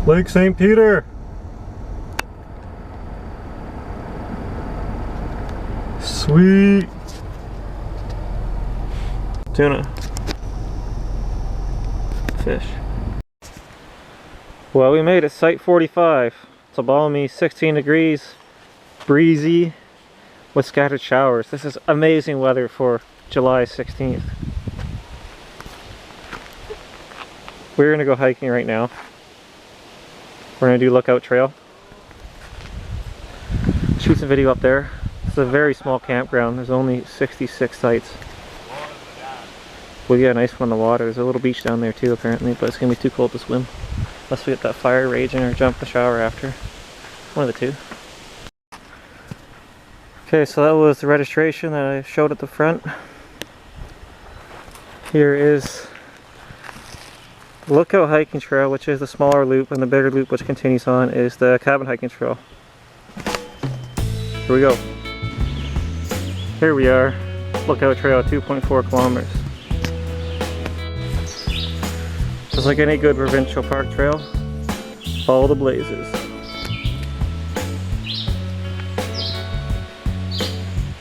Lake St. Peter. Sweet. Tuna. Fish. Well, we made it, site 45. It's a balmy 16 degrees, breezy, with scattered showers. This is amazing weather for July 16th. We're gonna go hiking right now. We're gonna do Lookout Trail. Shoot some video up there. It's a very small campground. There's only 66 sites. We'll get a nice one in the water. There's a little beach down there too apparently, but it's gonna be too cold to swim. Unless we get that fire raging or jump the shower after. One of the two. Okay, so that was the registration that I showed at the front. Here is the Lookout Hiking Trail, which is the smaller loop, and the bigger loop, which continues on, is the Cabin Hiking Trail. Here we go. Here we are, Lookout Trail, 2.4 kilometers. Just like any good provincial park trail, follow the blazes.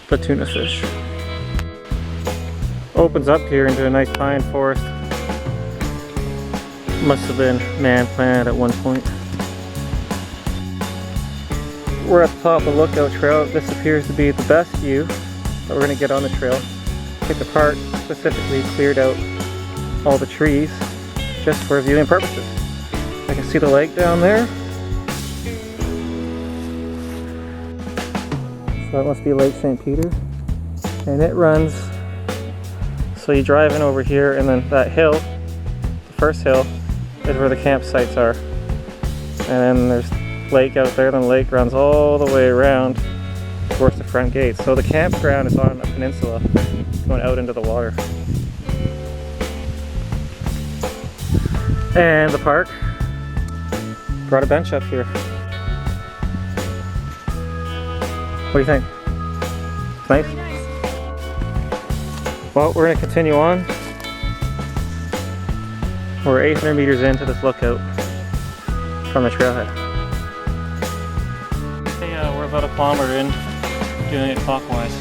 The tuna fish. Opens up here into a nice pine forest. Must have been man-planted at one point. We're at the top of the Lookout Trail. This appears to be the best view that we're going to get on the trail. I think the park specifically cleared out all the trees just for viewing purposes. I can see the lake down there. So that must be Lake St. Peter. And it runs, so you drive in over here, and then that hill, the first hill, is where the campsites are. And then there's lake out there, then the lake runs all the way around towards the front gate. So the campground is on a peninsula going out into the water. And the park brought a bench up here. What do you think? Nice? Well, we're going to continue on. We're 800 meters into this lookout from the trailhead. Yeah, we're about a kilometer in, doing it clockwise.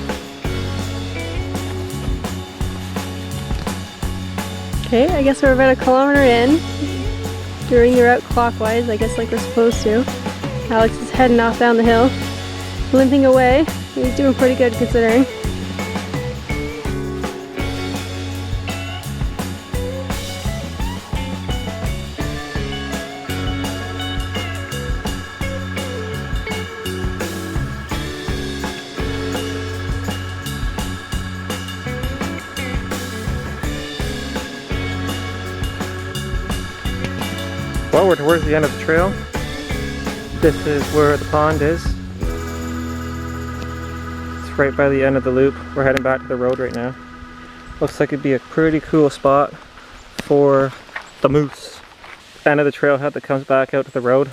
Okay, I guess we're about a kilometer in, doing the route clockwise, I guess like we're supposed to. Alex is heading off down the hill, limping away. He's doing pretty good considering. Well, we're towards the end of the trail. This is where the pond is. It's right by the end of the loop. We're heading back to the road right now. Looks like it'd be a pretty cool spot for the moose. End of the trailhead that comes back out to the road.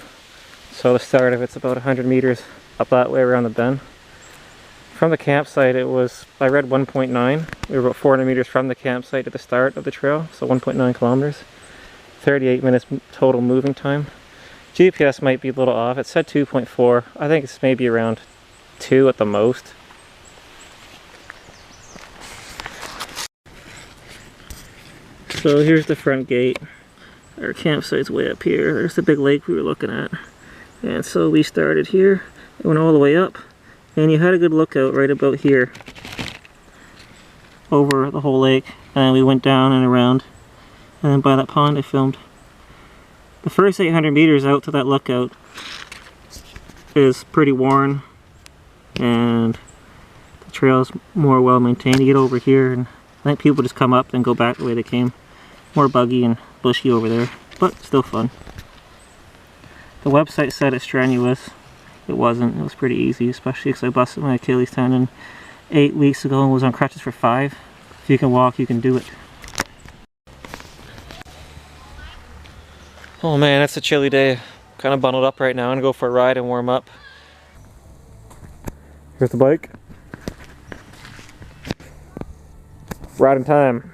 So the start of it's about 100 meters up that way around the bend. From the campsite it was, I read 1.9. We were about 400 meters from the campsite to the start of the trail, so 1.9 kilometers. 38 minutes total moving time. GPS might be a little off. It said 2.4. I think it's maybe around 2 at the most. So here's the front gate. Our campsite's way up here. There's the big lake we were looking at. And so we started here. It went all the way up. And you had a good lookout right about here. Over the whole lake. And we went down and around. And then by that pond I filmed. The first 800 meters out to that lookout is pretty worn, and the trail is more well maintained. You get over here and I think people just come up and go back the way they came. More buggy and bushy over there, but still fun. The website said it's strenuous. It wasn't. It was pretty easy, especially because I busted my Achilles tendon 8 weeks ago and was on crutches for 5. If you can walk, you can do it. Oh man, it's a chilly day. Kind of bundled up right now. I'm gonna go for a ride and warm up. Here's the bike. Riding time.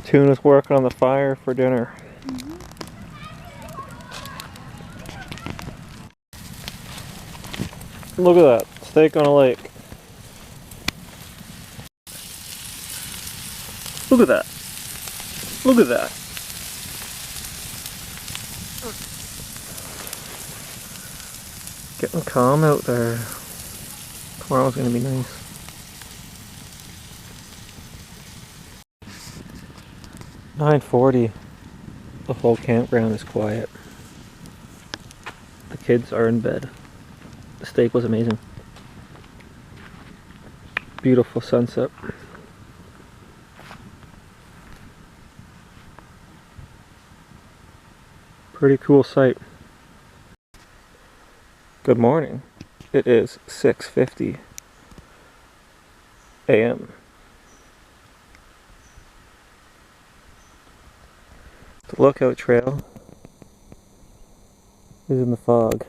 Tuna's working on the fire for dinner. Look at that, steak on a lake. Look at that. Look at that. Getting calm out there. Tomorrow's gonna be nice. "9:40. The whole campground is quiet. The kids are in bed. The steak was amazing. Beautiful sunset. Pretty cool sight. Good morning. It is 6:50 a.m. The lookout trail is in the fog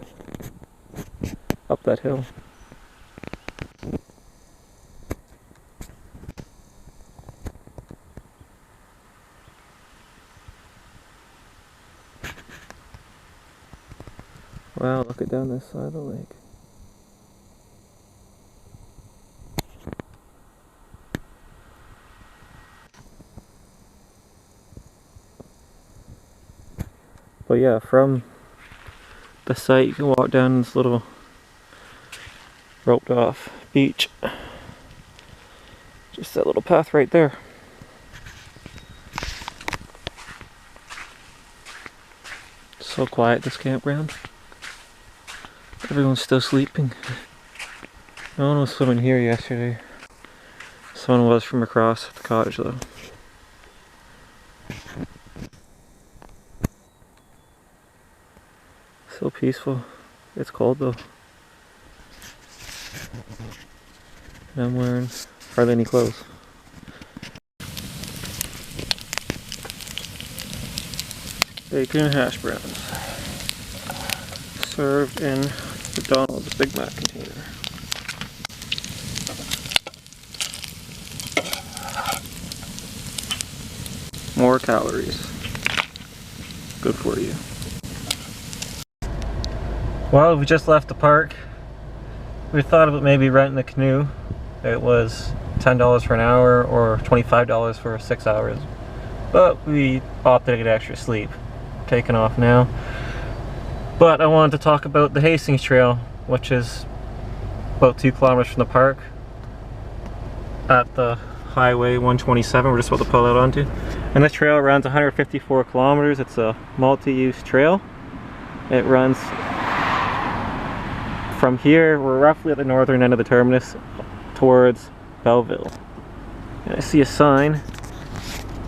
up that hill. Wow, look at down this side of the lake. But yeah, from the site you can walk down this little roped off beach. Just that little path right there. So quiet, this campground. Everyone's still sleeping. No one was swimming here yesterday. Someone was from across the cottage though. So peaceful. It's cold though. And I'm wearing hardly any clothes. Bacon and hash browns. Served in McDonald's Big Mac container. More calories. Good for you. Well, we just left the park. We thought about maybe renting a canoe. It was $10 for an hour or $25 for 6 hours. But we opted to get extra sleep. Taking off now. But I wanted to talk about the Hastings Trail, which is about 2 kilometers from the park at the Highway 127 we're just about to pull out onto. And this trail runs 154 kilometers. It's a multi-use trail. It runs from here, we're roughly at the northern end of the terminus, towards Belleville. And I see a sign,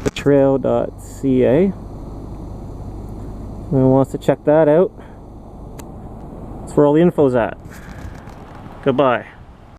thetrail.ca. Anyone wants to check that out? That's where all the info's at. Goodbye.